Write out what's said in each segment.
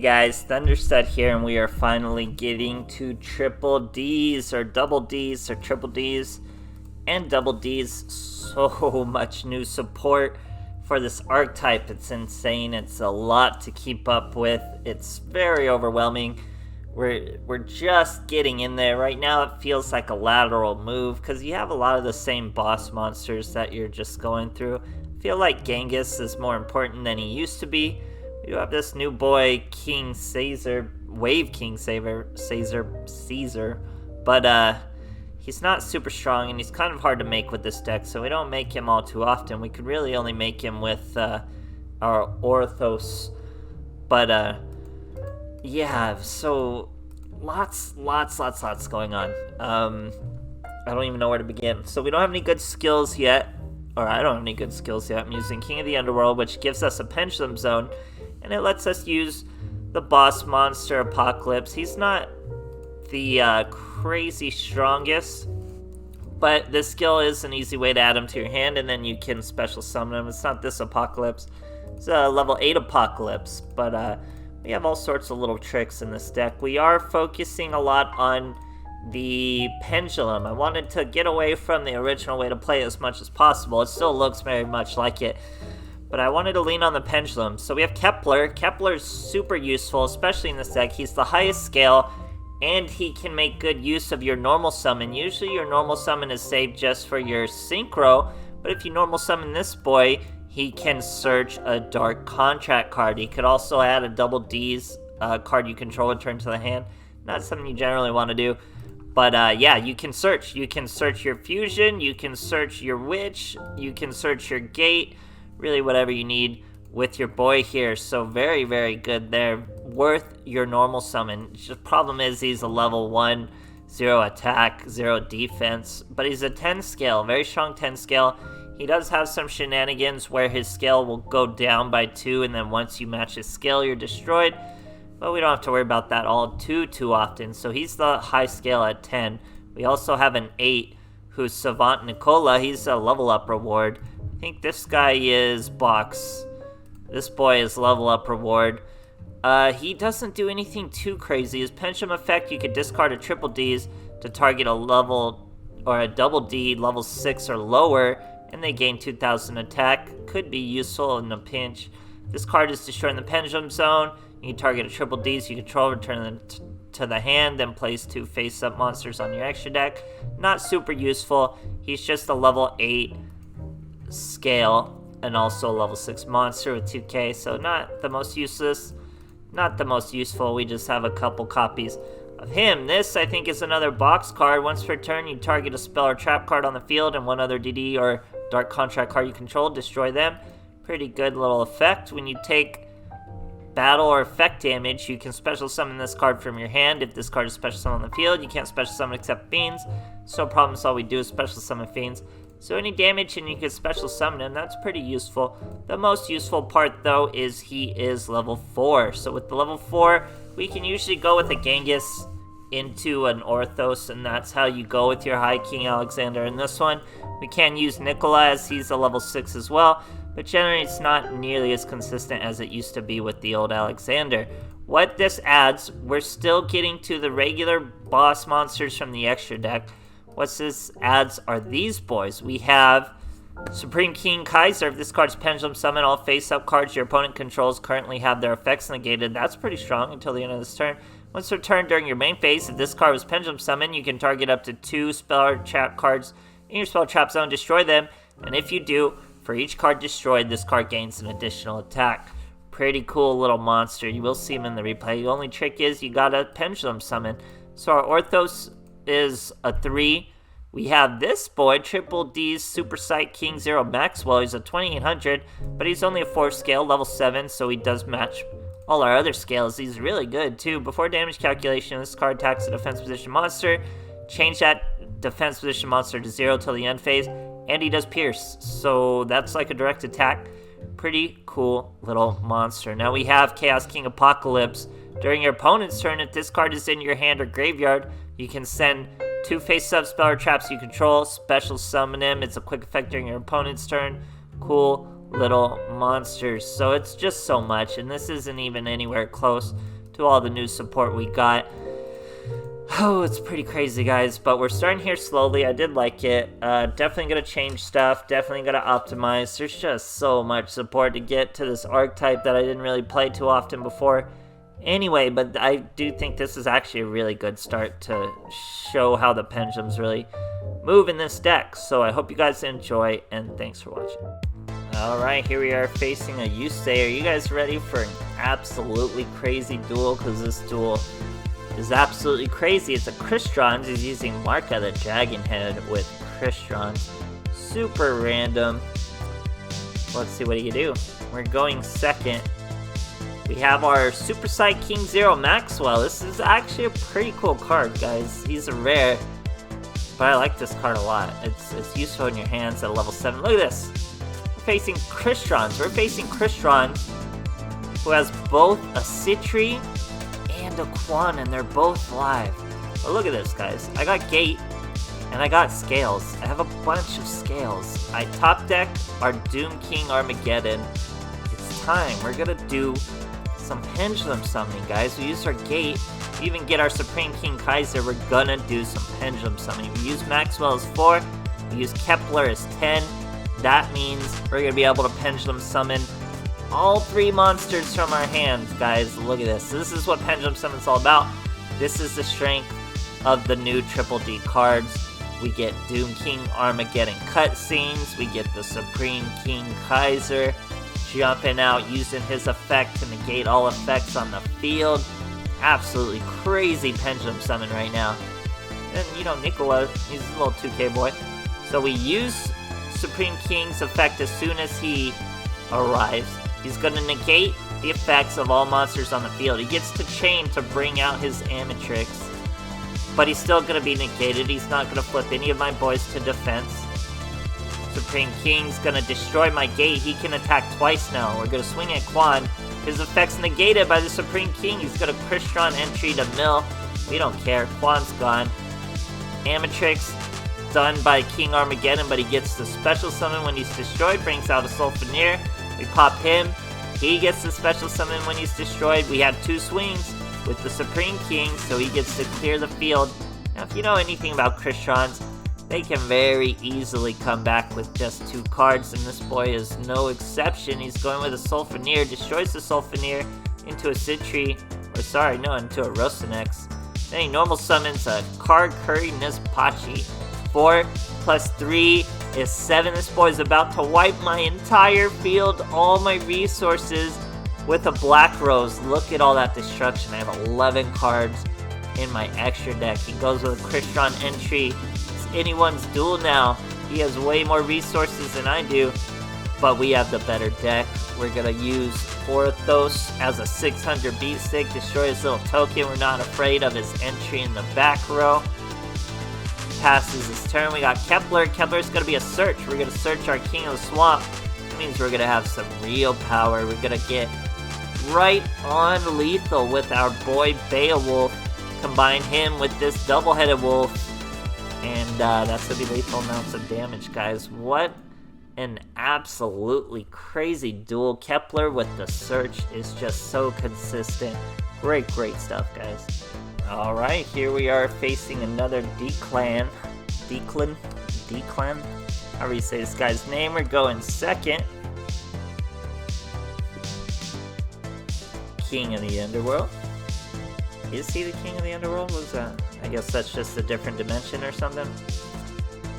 Hey guys, THUNDERSTUD here, and we are finally getting to triple Ds, or double Ds, or triple Ds, and double Ds. So much new support for this archetype. It's insane. It's a lot to keep up with. It's very overwhelming. We're just getting in there. Right now it feels like a lateral move, because you have a lot of the same boss monsters that you're just going through. I feel like Genghis is more important than he used to be. We do have this new boy, King Caesar, Wave King Caesar, but he's not super strong, and he's kind of hard to make with this deck, so we don't make him all too often. We could really only make him with our orthros, but yeah, so lots going on. I don't even know where to begin. So we don't have any good skills yet, or I don't have any good skills yet. I'm using King of the Underworld, which gives us a Pendulum zone, and it lets us use the boss monster Apocalypse. He's not the crazy strongest, but this skill is an easy way to add him to your hand, and then you can special summon him. It's not this Apocalypse. It's a level 8 Apocalypse, but we have all sorts of little tricks in this deck. We are focusing a lot on the Pendulum. I wanted to get away from the original way to play as much as possible. It still looks very much like it, but I wanted to lean on the Pendulum. So we have Kepler. Kepler is super useful, especially in this deck. He's the highest scale, and he can make good use of your normal summon. Usually your normal summon is saved just for your synchro, but if you normal summon this boy, he can search a Dark Contract card. He could also add a double D's card you control and turn to the hand. Not something you generally want to do, but yeah, you can search. You can search your Fusion, you can search your Witch, you can search your Gate, really whatever you need with your boy here. So very, very good there. Worth your normal summon. The problem is he's a level 1, 0 attack, 0 defense, but he's a 10 scale, very strong 10 scale. He does have some shenanigans where his scale will go down by 2, and then once you match his scale, you're destroyed. But we don't have to worry about that all too often. So he's the high scale at 10. We also have an 8, who's Savant Nicola. He's a level up reward. I think this guy is box. This boy is level up reward. He doesn't do anything too crazy. His Pendulum effect, you could discard a triple D's to target a level or a double D level 6 or lower, and they gain 2,000 attack. Could be useful in a pinch. This card is destroying the Pendulum zone. You can target a triple D's you control, return them to the hand, then place 2 face-up monsters on your extra deck. Not super useful. He's just a level 8 scale and also a level 6 monster with 2k, so not the most useless, not the most useful. We just have a couple copies of him. This, I think, is another box card. Once per turn, you target a spell or trap card on the field and one other DD or Dark Contract card you control, destroy them. Pretty good little effect. When you take battle or effect damage, you can special summon this card from your hand. If this card is special summoned on the field, you can't special summon except fiends. So problem, all we do is special summon fiends. So any damage and you can special summon him, that's pretty useful. The most useful part though is he is level 4. So with the level 4, we can usually go with a Genghis into an Orthos, and that's how you go with your High King Alexander. In this one, we can use Nicola as he's a level 6 as well, but generally it's not nearly as consistent as it used to be with the old Alexander. What this adds, we're still getting to the regular boss monsters from the extra deck. What this adds are these boys. We have Supreme King Kaiser. If this card's Pendulum summon, all face-up cards your opponent controls currently have their effects negated. That's pretty strong until the end of this turn. Once returned during your main phase, if this card was Pendulum summon, you can target up to 2 spell or trap cards in your spell trap zone, destroy them, and if you do, for each card destroyed, this card gains an additional attack. Pretty cool little monster. You will see him in the replay. The only trick is you gotta Pendulum summon. So our Orthos is a 3. We have this boy, Triple D's Super Sight King Zero Maxwell. He's a 2800, but he's only a 4 scale, level 7, so he does match all our other scales. He's really good too. Before damage calculation, this card attacks a defense position monster. Change that defense position monster to 0 till the end phase, and he does pierce. So that's like a direct attack. Pretty cool little monster. Now we have Chaos King Apocalypse. During your opponent's turn, if this card is in your hand or graveyard, you can send 2 face-up spell or traps you control, special summon him. It's a quick effect during your opponent's turn. Cool little monsters. So it's just so much, and this isn't even anywhere close to all the new support we got. Oh, it's pretty crazy, guys, but we're starting here slowly. I did like it. Definitely gonna change stuff, definitely gonna optimize. There's just so much support to get to this archetype that I didn't really play too often before. Anyway, but I do think this is actually a really good start to show how the pendulums really move in this deck. So I hope you guys enjoy, and thanks for watching. Alright, here we are facing a Yuya. Are you guys ready for an absolutely crazy duel? Because this duel is absolutely crazy. It's a Crystron. He's using Marka the Dragon Head with Crystron. Super random. Let's see what he can do. We're going second. We have our Super Saiyan King Zero Maxwell. This is actually a pretty cool card, guys. He's a rare, but I like this card a lot. It's useful in your hands at level 7. Look at this. We're facing Crystron. We're facing Crystron, who has both a Citri and a Quan, and they're both live. But look at this, guys. I got Gate, and I got Scales. I have a bunch of Scales. I top deck our Doom King Armageddon. It's time. We're gonna do some Pendulum summoning, guys. We used our Gate. We even get our Supreme King Kaiser. We're gonna do some Pendulum summoning. We use Maxwell as 4. We use Kepler as 10. That means we're gonna be able to Pendulum summon all 3 monsters from our hands, guys. Look at this. This is what Pendulum Summon's all about. This is the strength of the new Triple D cards. We get Doom King Armageddon cutscenes. We get the Supreme King Kaiser jumping out, using his effect to negate all effects on the field. Absolutely crazy Pendulum Summon right now. And, you know, Nicola, he's a little 2K boy. So we use Supreme King's effect as soon as he arrives. He's going to negate the effects of all monsters on the field. He gets to chain to bring out his Amatrix, but he's still going to be negated. He's not going to flip any of my boys to defense. Supreme King's going to destroy my Gate. He can attack twice now. We're going to swing at Quan. His effect's negated by the Supreme King. He's got a Crystron entry to mill. We don't care. Quan's gone. Amatrix done by King Armageddon, but he gets the special summon when he's destroyed. Brings out a Sulfaneer. We pop him. He gets the special summon when he's destroyed. We have 2 swings with the Supreme King, so he gets to clear the field. Now, if you know anything about Crystrons, they can very easily come back with just 2 cards, and this boy is no exception. He's going with a Sulfaneer, destroys the Sulfaneer into a Citri, into a Rosenex. Then he normal summons a Card Curry Nizpachi. 4 plus 3 is 7. This boy's about to wipe my entire field, all my resources, with a Black Rose. Look at all that destruction. I have 11 cards in my extra deck. He goes with a Crystron entry. It's anyone's duel now. He has way more resources than I do, but we have the better deck. We're going to use Orthros as a 600 beat stick, destroy his little token. We're not afraid of his entry in the back row. Passes his turn. We got Kepler. Kepler's going to be a search. We're going to search our King of the Swamp. That means we're going to have some real power. We're going to get right on lethal with our boy Beowulf. Combine him with this double-headed wolf, and that's going to be lethal amounts of damage, guys. What an absolutely crazy duel. Kepler with the search is just so consistent. Great stuff, guys. Alright, here we are facing another Declan. However you say this guy's name. We're going second. King of the Underworld. Is he the King of the Underworld? What was that? I guess that's just a different dimension or something.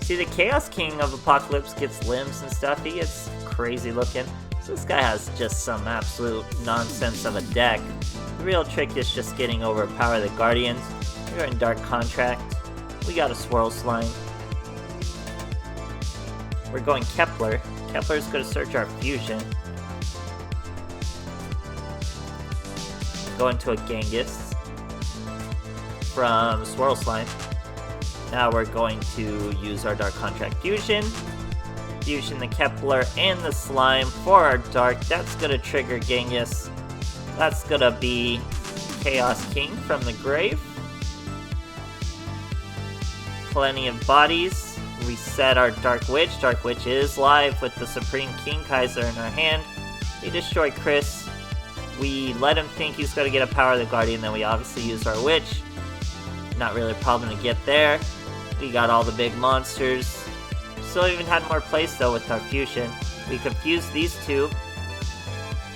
See, the Chaos King of Apocalypse gets limbs and stuff. He gets crazy looking. So this guy has just some absolute nonsense of a deck. The real trick is just getting over Power of the Guardians. We're in Dark Contract. We got a Swirl Slime. We're going Kepler. Kepler's going to search our fusion. Go into a Genghis from Swirl Slime. Now we're going to use our Dark Contract Fusion. Fusion the Kepler and the Slime for our Dark. That's going to trigger Genghis. That's going to be Chaos King from the grave. Plenty of bodies. We set our Dark Witch. Dark Witch is live with the Supreme King Kaiser in our hand. We destroy Chris. We let him think he's gonna get a Power of the Guardian, then we obviously use our Witch. Not really a problem to get there. We got all the big monsters. Still even had more place though with our fusion. We could fuse these two,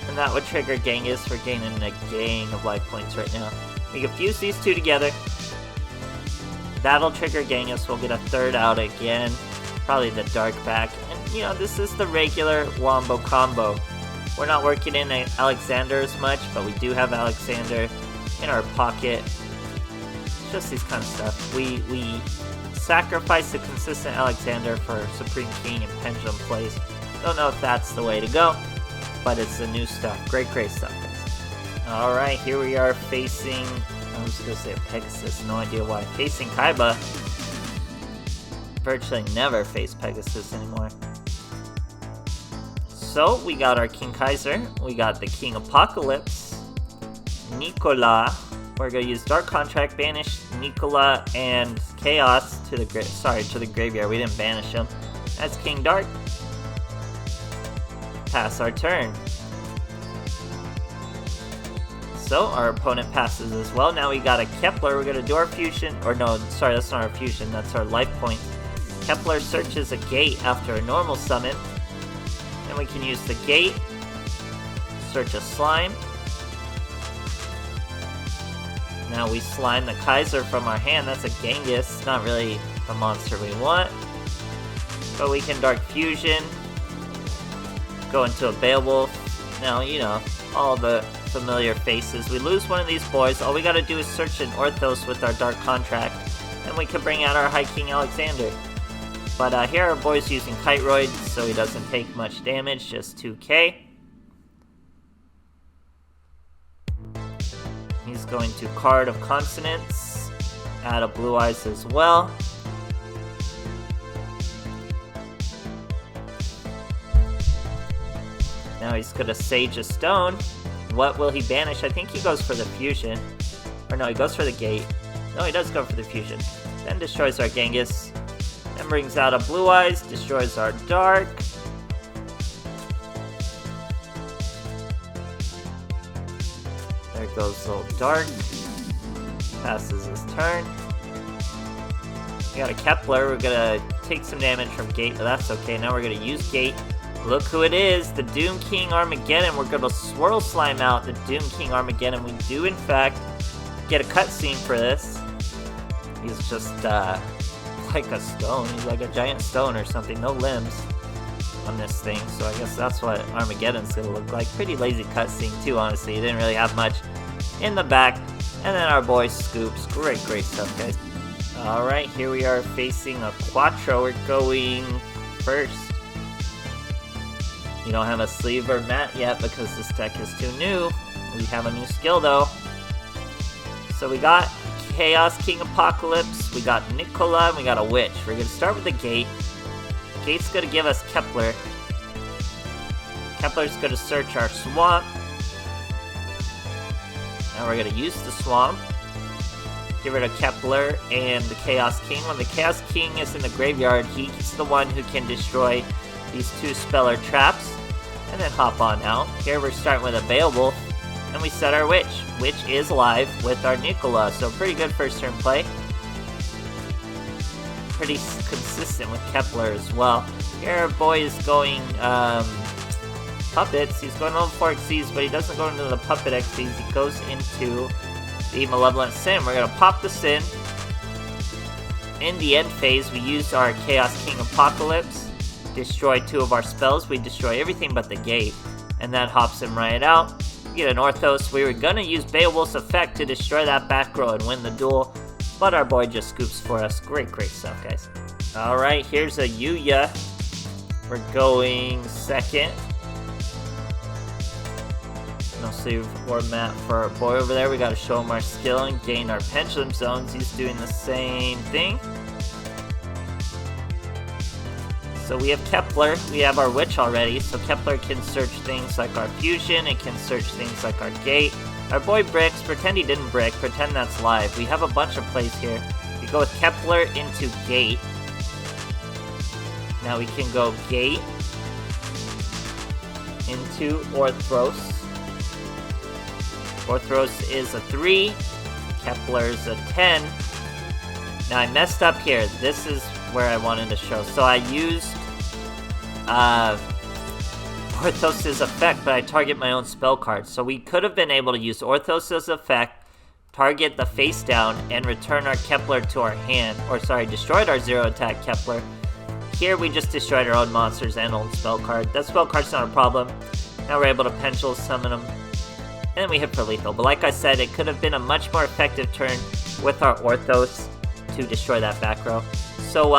and that would trigger Genghis. We're gaining a gang of life points right now. We could fuse these two together. That'll trigger Genghis. We'll get a third out again. Probably the Dark back. And you know, this is the regular Wombo combo. We're not working in Alexander as much, but we do have Alexander in our pocket. It's just these kind of stuff. We sacrifice the consistent Alexander for Supreme King and Pendulum plays. Don't know if that's the way to go, but it's the new stuff. Great stuff, guys. Alright, here we are facing, I was gonna say Pegasus, no idea why. Facing Kaiba. Virtually never face Pegasus anymore. So, we got our King Kaiser, we got the King Apocalypse, Nicola. We're gonna use Dark Contract, banish Nicola and Chaos to the graveyard. We didn't banish him. That's King Dark. Pass our turn. So our opponent passes as well. Now we got a Kepler. We're gonna do our fusion, or no, sorry, that's not our fusion. That's our life point. Kepler searches a gate after a normal summon. Then we can use the gate. Search a slime. Now we slime the Kaiser from our hand. That's a Genghis. Not really the monster we want. But we can Dark Fusion. Go into a Beowulf. Now, you know, all the familiar faces. We lose one of these boys. All we gotta do is search an Orthros with our Dark Contract. And we can bring out our High King Alexander. But here our boy's using Kiteroid, so he doesn't take much damage, just 2k. He's going to Card of Consonants, add a Blue Eyes as well. Now he's gonna Sage a Stone. What will he banish? I think he goes for the fusion. Or no, he goes for the gate. No, he does go for the fusion. Then destroys our Genghis. Then brings out a Blue Eyes, destroys our Dark. There goes little Dark. Passes his turn. We got a Kepler. We're gonna take some damage from Gate, but that's okay. Now we're gonna use Gate. Look who it is, the Doom King Armageddon. We're gonna Swirl Slime out the Doom King Armageddon. We do, in fact, get a cutscene for this. He's just, like a stone. He's like a giant stone or something. No limbs on this thing, so I guess that's what Armageddon's gonna look like. Pretty lazy cutscene, too, honestly. He didn't really have much in the back. And then our boy Scoops. Great stuff, guys. Alright, here we are facing a Quatro. We're going first. We don't have a sleeve or mat yet because this deck is too new. We have a new skill though. So we got Chaos King Apocalypse, we got Nicola, and we got a Witch. We're gonna start with the Gate. Gate's gonna give us Kepler. Kepler's gonna search our Swamp. Now we're gonna use the Swamp. Get rid of Kepler and the Chaos King. When the Chaos King is in the graveyard, he's the one who can destroy these two Speller traps, and then hop on out. Here we're starting with a Beowulf, and we set our Witch. Witch is live with our Nicola, so pretty good first turn play. Pretty consistent with Kepler as well. Here our boy is going Puppets. He's going level 4 Xyz, but he doesn't go into the Puppet Xyz. He goes into the Malevolent Sin. We're going to pop the Sin. In the end phase, we use our Chaos King Apocalypse. Destroy two of our spells. We destroy everything but the Gate, and that hops him right out. We get an Orthros. We were gonna use Beowulf's effect to destroy that back row and win the duel, but our boy just scoops for us. Great stuff, guys. Alright, here's a Yuya. We're going second. No sleeve or mat for our boy over there. We gotta show him our skill and gain our Pendulum Zones. He's doing the same thing. So we have Kepler, we have our Witch already, so Kepler can search things like our Fusion, it can search things like our Gate. Our boy bricks, pretend he didn't brick, pretend that's live. We have a bunch of plays here. We go with Kepler into Gate. Now we can go Gate into Orthros. Orthros is a 3. Kepler's a 10. Now I messed up here. This is where I wanted to show. So I used Orthros' effect, but I target my own spell card. So we could have been able to use Orthros' effect, target the face down, and return our Kepler to our hand. Or sorry, destroyed our 0 attack Kepler. Here we just destroyed our own monsters and own spell card. That spell card's not a problem. Now we're able to Pendulum summon them. And then we hit for lethal. But like I said, it could have been a much more effective turn with our Orthros to destroy that back row. So,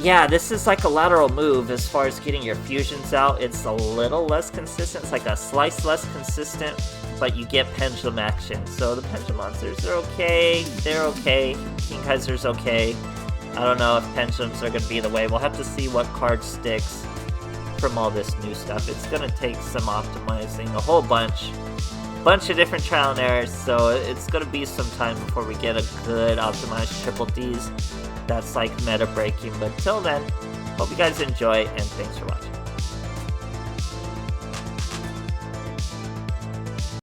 yeah, this is like a lateral move as far as getting your fusions out. It's a little less consistent. It's like a slice less consistent, but you get Pendulum action. So the Pendulum monsters are okay. They're okay. King Kaiser's okay. I don't know if Pendulums are going to be the way. We'll have to see what card sticks from all this new stuff. It's going to take some optimizing, a whole bunch of different trial and errors, so it's going to be some time before we get a good optimized triple Ds that's like meta breaking. But till then, hope you guys enjoy, and thanks for watching.